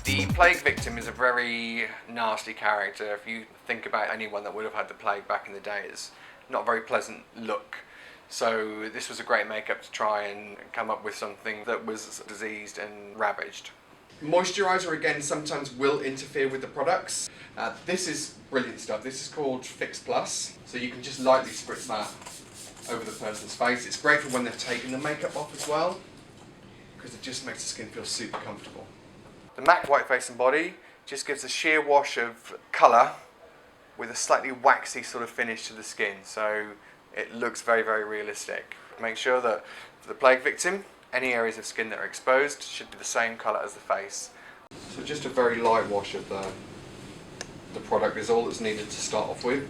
The plague victim is a very nasty character. If you think about anyone that would have had the plague back in the day, it's not a very pleasant look. So this was a great makeup to try and come up with something that was diseased and ravaged. Moisturiser again sometimes will interfere with the products. This is brilliant stuff. This is called Fix Plus. So you can just lightly spritz that over the person's face. It's great for when they're taking the makeup off as well, because it just makes the skin feel super comfortable. The M.A.C White Face and Body just gives a sheer wash of colour with a slightly waxy sort of finish to the skin, so it looks very, very realistic. Make sure that for the plague victim, any areas of skin that are exposed should be the same colour as the face. So just a very light wash of the product is all that's needed to start off with,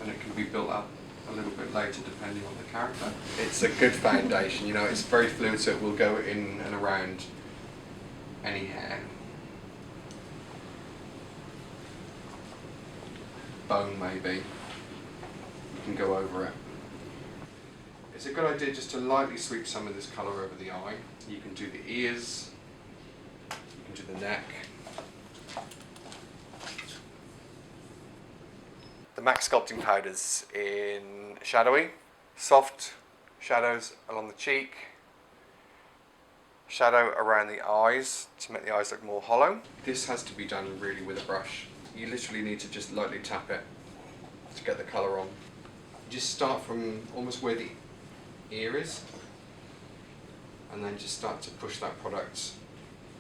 and it can be built up a little bit later depending on the character. It's a good foundation, you know, it's very fluid, so it will go in and around any hair. Bone maybe, you can go over it. It's a good idea just to lightly sweep some of this colour over the eye. You can do the ears, you can do the neck. The M.A.C sculpting powders in shadowy, soft shadows along the cheek, shadow around the eyes to make the eyes look more hollow. This has to be done really with a brush. You literally need to just lightly tap it to get the colour on. You just start from almost where the ear is, and then just start to push that product.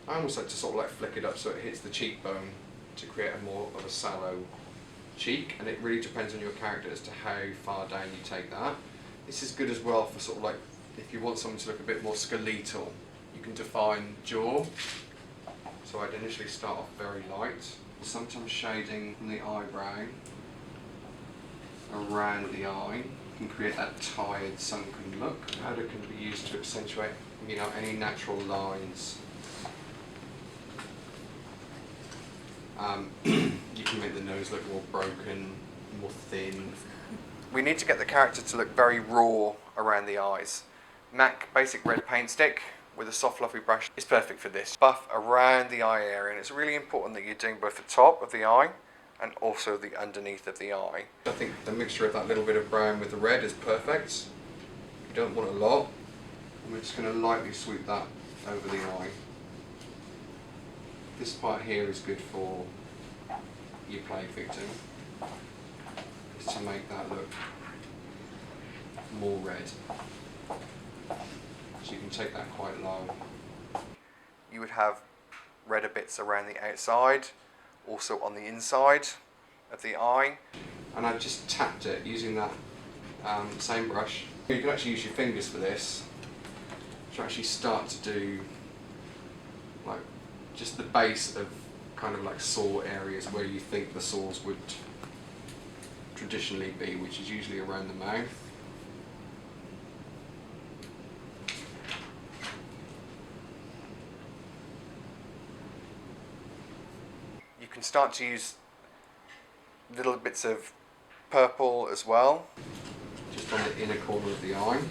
I almost like to sort of like flick it up so it hits the cheekbone to create a more of a sallow cheek, and it really depends on your character as to how far down you take that. This is good as well for sort of like if you want someone to look a bit more skeletal. You can define jaw, so I'd initially start off very light, sometimes shading from the eyebrow around the eye can create that tired, sunken look. Powder can be used to accentuate, you know, any natural lines. You can make the nose look more broken, more thin. We need to get the character to look very raw around the eyes. M.A.C basic red paint stick with a soft fluffy brush is perfect for this. Buff around the eye area, and it's really important that you're doing both the top of the eye and also the underneath of the eye. I think the mixture of that little bit of brown with the red is perfect. You don't want a lot. And we're just going to lightly sweep that over the eye. This part here is good for your plague victim, is to make that look more red. So you can take that quite low. You would have redder bits around the outside, also on the inside of the eye. And I've just tapped it using that same brush. You can actually use your fingers for this to actually start to do like just the base of kind of like sore areas where you think the sores would traditionally be, which is usually around the mouth. You can start to use little bits of purple as well, just on the inner corner of the eye.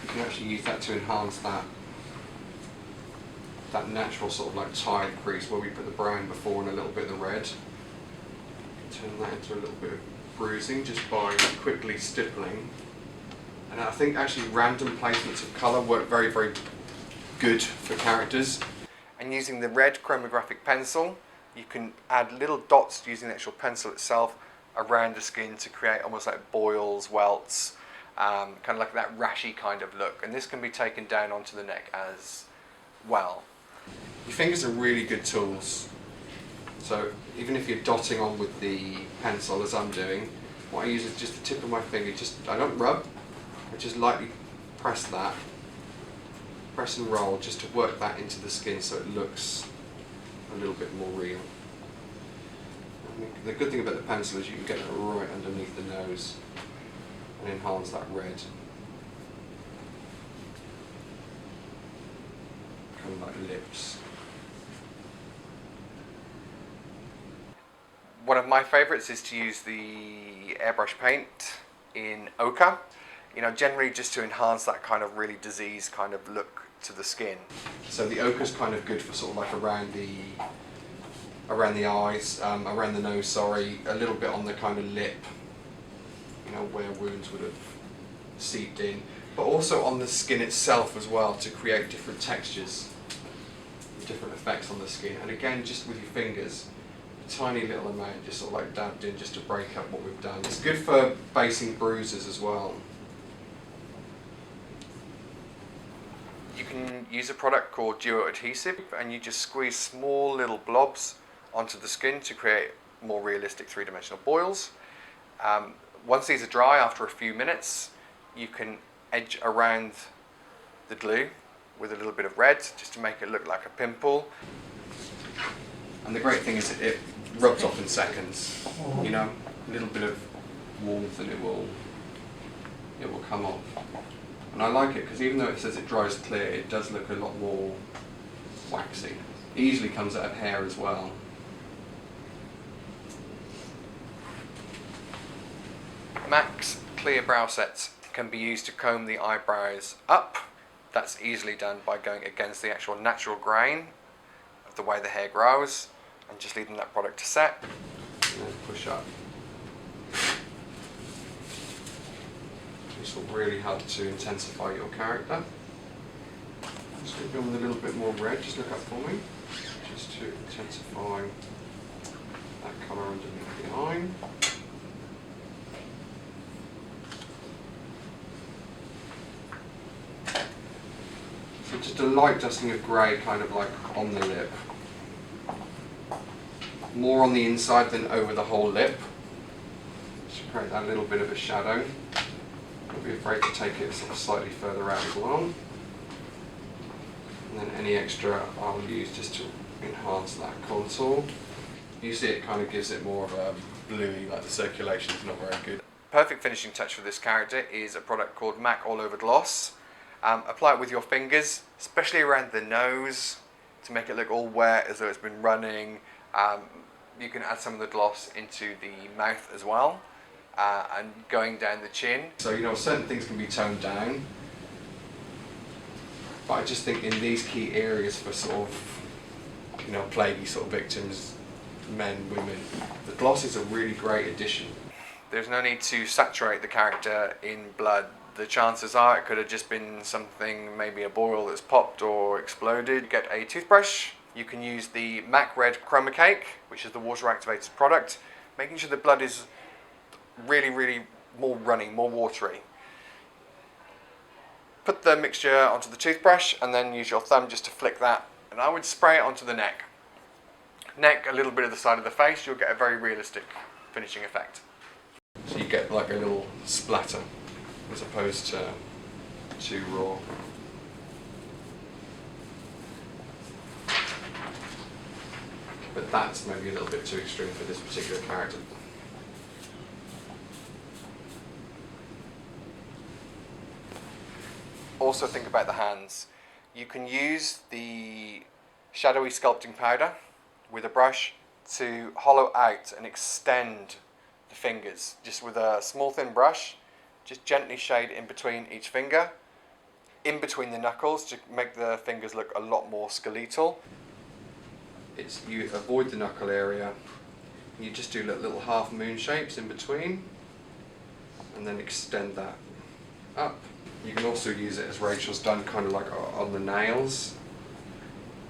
You can actually use that to enhance that natural sort of like tired crease where we put the brown before and a little bit of the red. Turn that into a little bit of bruising just by quickly stippling. And I think actually random placements of colour work very, very good for characters. And using the red chromographic pencil, you can add little dots using the actual pencil itself around the skin to create almost like boils, welts, kind of like that rashy kind of look. And this can be taken down onto the neck as well. Your fingers are really good tools. So even if you're dotting on with the pencil as I'm doing, what I use is just the tip of my finger. I don't rub, I just lightly press that. Press and roll just to work that into the skin so it looks a little bit more real. And the good thing about the pencil is you can get it right underneath the nose and enhance that red. Kind of like lips. One of my favourites is to use the airbrush paint in ochre. You know, generally just to enhance that kind of really diseased kind of look to the skin. So the ochre's kind of good for sort of like around the eyes, around the nose, sorry, a little bit on the kind of lip, you know, where wounds would have seeped in, but also on the skin itself as well, to create different textures, different effects on the skin. And again, just with your fingers, a tiny little amount, just sort of like dabbed in, just to break up what we've done. It's good for basing bruises as well. You can use a product called Duo Adhesive, and you just squeeze small little blobs onto the skin to create more realistic three-dimensional boils. Once these are dry, after a few minutes, you can edge around the glue with a little bit of red just to make it look like a pimple. And the great thing is it rubs off in seconds. You know, a little bit of warmth and it will come off. And I like it because even though it says it dries clear, it does look a lot more waxy. Easily comes out of hair as well. M.A.C clear brow sets can be used to comb the eyebrows up. That's easily done by going against the actual natural grain of the way the hair grows and just leaving that product to set. And then push up. This will really help to intensify your character. Just going to go with a little bit more red, just look up for me, just to intensify that colour underneath the eye. So just a light dusting of grey kind of like on the lip. More on the inside than over the whole lip. Just create that little bit of a shadow. Don't be afraid to take it sort of slightly further out as well. And then any extra I'll use just to enhance that contour. You see it kind of gives it more of a bluey, like the circulation is not very good. Perfect finishing touch for this character is a product called M.A.C All Over Gloss. Apply it with your fingers, especially around the nose, to make it look all wet as though it's been running. You can add some of the gloss into the mouth as well, and going down the chin. So, you know, certain things can be toned down, but I just think in these key areas for sort of, you know, plaguey sort of victims, men, women, the gloss is a really great addition. There's no need to saturate the character in blood. The chances are it could have just been something, maybe a boil that's popped or exploded. Get a toothbrush. You can use the M.A.C Red Chroma Cake, which is the water activated product, making sure the blood is really more runny, more watery. Put the mixture onto the toothbrush and then use your thumb just to flick that. And I would spray it onto the neck. Neck, a little bit of the side of the face, you'll get a very realistic finishing effect. So you get like a little splatter as opposed to too raw. But that's maybe a little bit too extreme for this particular character. Also think about the hands. You can use the shadowy sculpting powder with a brush to hollow out and extend the fingers. Just with a small thin brush, just gently shade in between each finger, in between the knuckles, to make the fingers look a lot more skeletal. You avoid the knuckle area, you just do little half moon shapes in between, and then extend that up. You can also use it as Rachel's done, kind of like on the nails,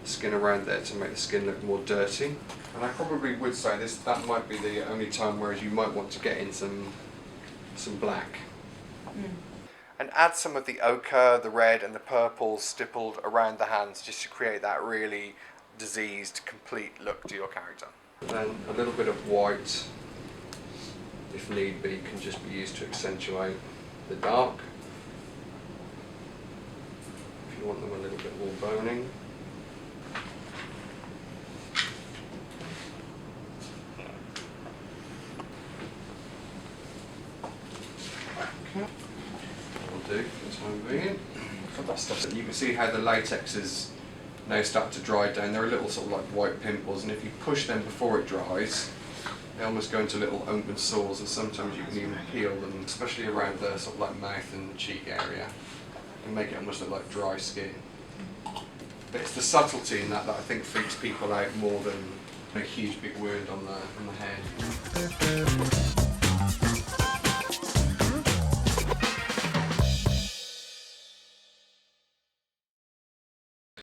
skin around there to make the skin look more dirty. And I probably would say that might be the only time whereas you might want to get in some black. And add some of the ochre, the red and the purple stippled around the hands just to create that really diseased, complete look to your character. Then a little bit of white, if need be, can just be used to accentuate the dark. If you want them a little bit more boning. Okay. That'll do for the time being. Got that stuff. You can see how the latex is now start to dry down. They're a little sort of like white pimples, and if you push them before it dries, They almost go into little open sores, and sometimes you can even peel them, especially around the sort of like mouth and cheek area, and make it almost look like dry skin. But it's the subtlety in that I think freaks people out more than a huge big wound on the head.